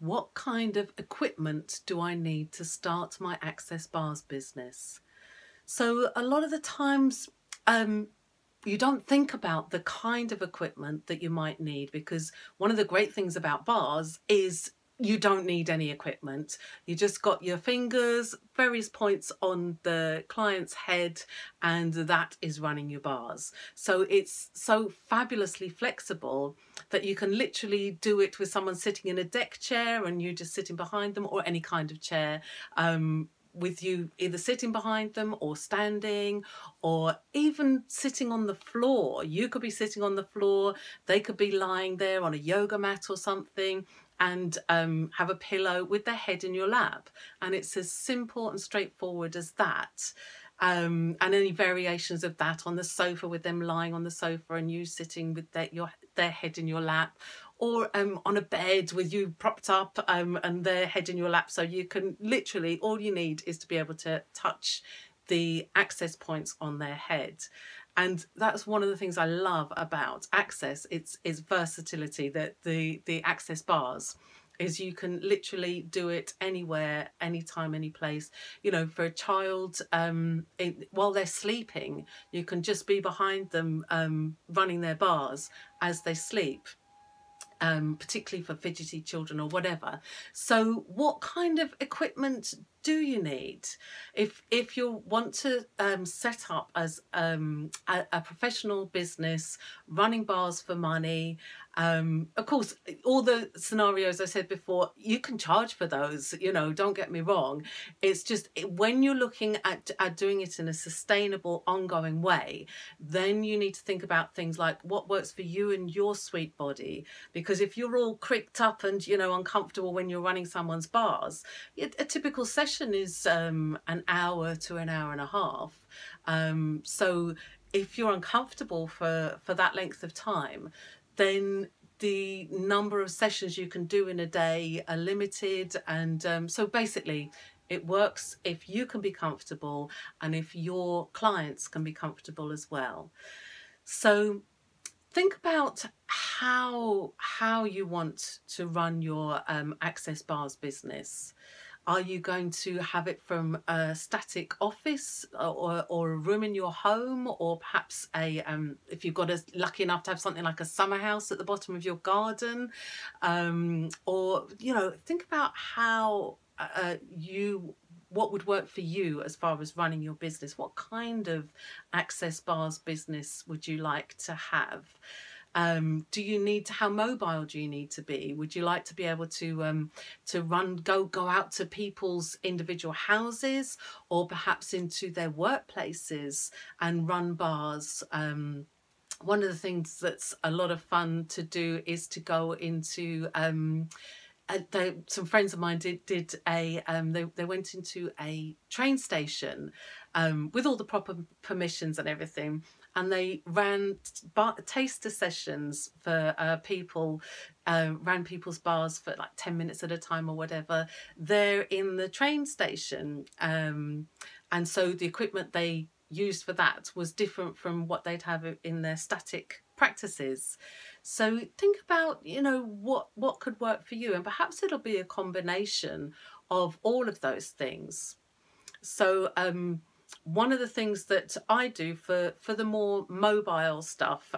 what kind of equipment do I need to start my access bars business? So a lot of the times, you don't think about the kind of equipment that you might need, because one of the great things about bars is you don't need any equipment. You just got your fingers, various points on the client's head, and that is running your bars. So it's so fabulously flexible that you can literally do it with someone sitting in a deck chair and you just sitting behind them, or any kind of chair, with you either sitting behind them or standing, or even sitting on the floor. You could be sitting on the floor, they could be lying there on a yoga mat or something, and have a pillow with their head in your lap. And it's as simple and straightforward as that. And any variations of that on the sofa, with them lying on the sofa and you sitting with their head in your lap, or on a bed with you propped up and their head in your lap. So you can literally, all you need is to be able to touch the access points on their head. And that's one of the things I love about access. It's versatility, that the access bars is you can literally do it anywhere, anytime, any place. You know, for a child, while they're sleeping, you can just be behind them running their bars as they sleep. Particularly for fidgety children or whatever. So what kind of equipment do you need if you want to set up as a professional business running bars for money? Of course, all the scenarios I said before, you can charge for those, you know, don't get me wrong. It's just when you're looking at doing it in a sustainable, ongoing way, then you need to think about things like what works for you and your sweet body. Because if you're all cricked up and, you know, uncomfortable when you're running someone's bars, a typical session is an hour to an hour and a half. So if you're uncomfortable for that length of time, then the number of sessions you can do in a day are limited. And so basically it works if you can be comfortable and if your clients can be comfortable as well. So think about how you want to run your access bars business. Are you going to have it from a static office or a room in your home, or perhaps if you've got lucky enough to have something like a summer house at the bottom of your garden, or, you know, think about how what would work for you as far as running your business. What kind of access bars business would you like to have? Do you need to, how mobile do you need to be? Would you like to be able to go out to people's individual houses, or perhaps into their workplaces and run bars? One of the things that's a lot of fun to do is to go into some friends of mine did a they went into a train station with all the proper permissions and everything, and they ran taster sessions for people, ran people's bars for like 10 minutes at a time or whatever, there in the train station. And so the equipment they used for that was different from what they'd have in their static practices. So think about, you know, what could work for you, and perhaps it'll be a combination of all of those things. So one of the things that I do for the more mobile stuff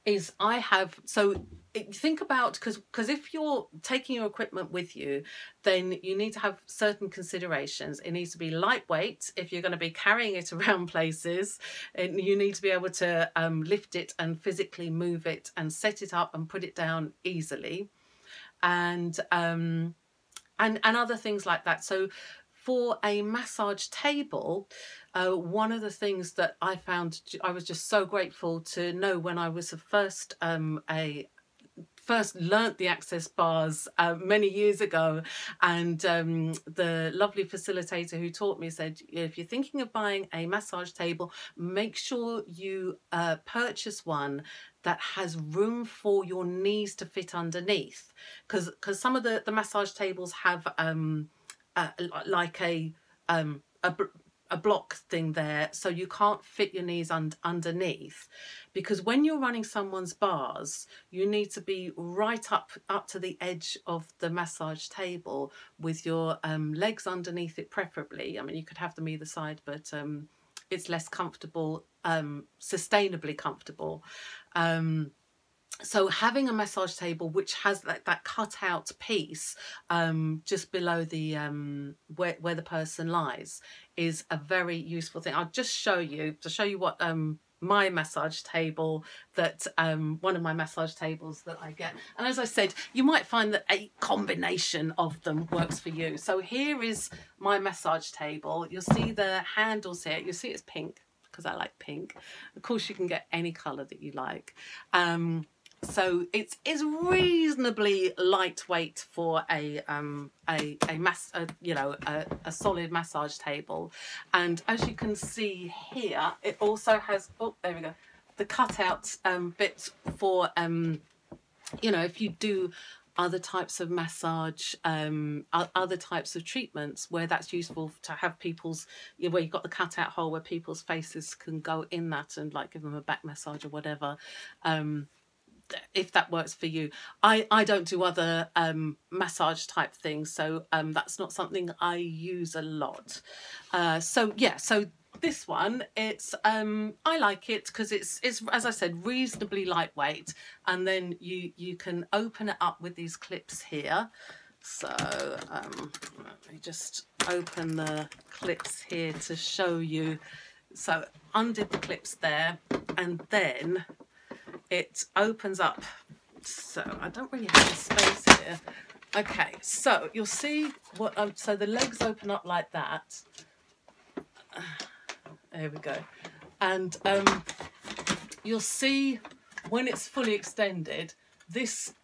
is I have, so think about, because if you're taking your equipment with you, then you need to have certain considerations. It needs to be lightweight if you're going to be carrying it around places, and you need to be able to lift it and physically move it and set it up and put it down easily, and other things like that. So for a massage table, one of the things that I found, I was just so grateful to know when I was first learnt the access bars many years ago, and the lovely facilitator who taught me said, if you're thinking of buying a massage table, make sure you purchase one that has room for your knees to fit underneath, because some of the massage tables have like a a block thing there, so you can't fit your knees underneath, because when you're running someone's bars, you need to be right up to the edge of the massage table with your legs underneath it, preferably. I mean, you could have them either side, but it's less comfortable, sustainably comfortable. So having a massage table which has that cut out piece just below the where the person lies is a very useful thing. I'll just show you what my massage table that one of my massage tables that I get. And as I said, you might find that a combination of them works for you. So here is my massage table. You'll see the handles here. You'll see it's pink because I like pink. Of course, you can get any colour that you like. So it's reasonably lightweight for a solid massage table, and as you can see here, it also has, oh, there we go, the cutout bits for if you do other types of massage, other types of treatments where that's useful to have people's, where you've got the cutout hole where people's faces can go in that and like give them a back massage or whatever. If that works for you. I don't do other massage type things, so that's not something I use a lot. So yeah, so this one, it's I like it because it's as I said, reasonably lightweight, and then you can open it up with these clips here. So let me just open the clips here to show you. So undid the clips there, and then it opens up, so I don't really have the space here. Okay, so you'll see what so the legs open up like that. There we go. And you'll see when it's fully extended, this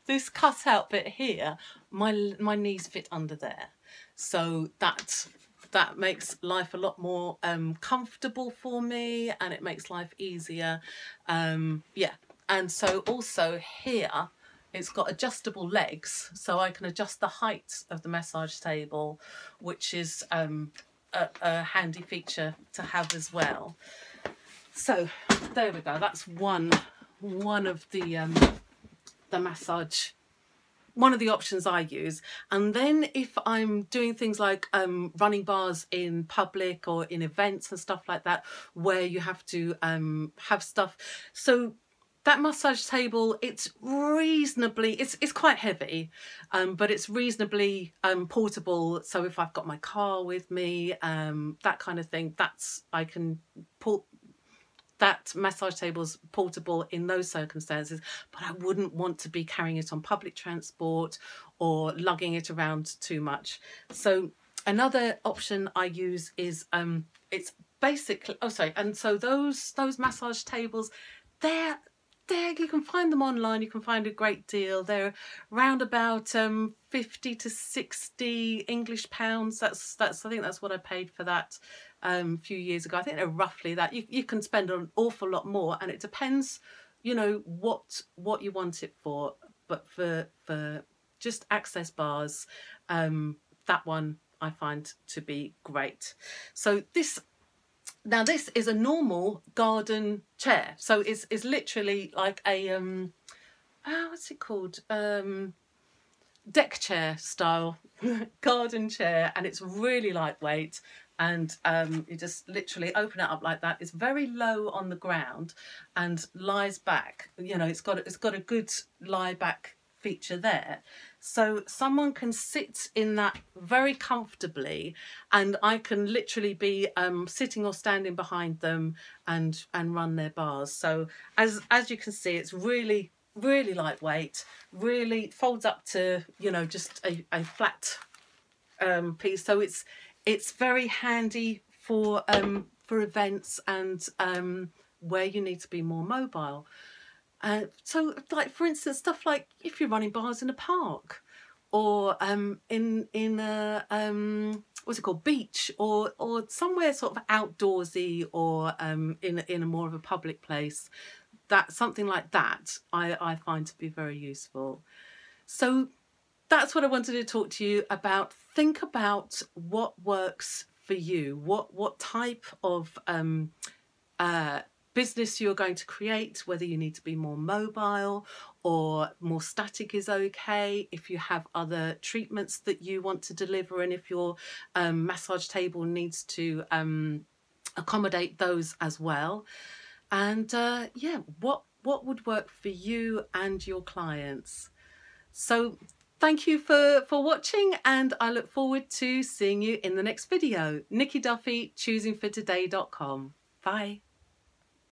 this cutout bit here, my knees fit under there, so that makes life a lot more comfortable for me, and it makes life easier. Yeah, and so also here it's got adjustable legs, so I can adjust the height of the massage table, which is a handy feature to have as well. So there we go, that's one of the massage, one of the options I use. And then if I'm doing things like running bars in public or in events and stuff like that, where you have to have stuff, so that massage table, it's reasonably, it's quite heavy, but it's reasonably portable. So if I've got my car with me, that kind of thing, I can pull. That massage table's portable in those circumstances, but I wouldn't want to be carrying it on public transport or lugging it around too much. So another option I use is it's basically, oh sorry, and so those massage tables, they're you can find them online. You can find a great deal. They're around about 50 to 60 English pounds. That's I think that's what I paid for that a few years ago. I think they're roughly that. You can spend an awful lot more, and it depends, what you want it for. But for just access bars, that one I find to be great. So this is a normal garden chair. So it's literally like a what's it called? Deck chair style garden chair, and it's really lightweight, and you just literally open it up like that. It's very low on the ground and lies back. It's got a good lie back feature there, so someone can sit in that very comfortably, and I can literally be sitting or standing behind them and run their bars. So as you can see, it's really lightweight, really folds up to just a flat piece. So it's very handy for events and where you need to be more mobile. So like for instance, stuff like if you're running bars in a park, or in a what's it called, beach, or somewhere sort of outdoorsy, or in a more of a public place, that something like that I find to be very useful. So that's what I wanted to talk to you about. Think about what works for you, what type of business you're going to create, whether you need to be more mobile or more static is okay, if you have other treatments that you want to deliver, and if your massage table needs to accommodate those as well. And yeah, what would work for you and your clients. So thank you for watching, and I look forward to seeing you in the next video. Niki Duffy, choosingfortoday.com. Bye.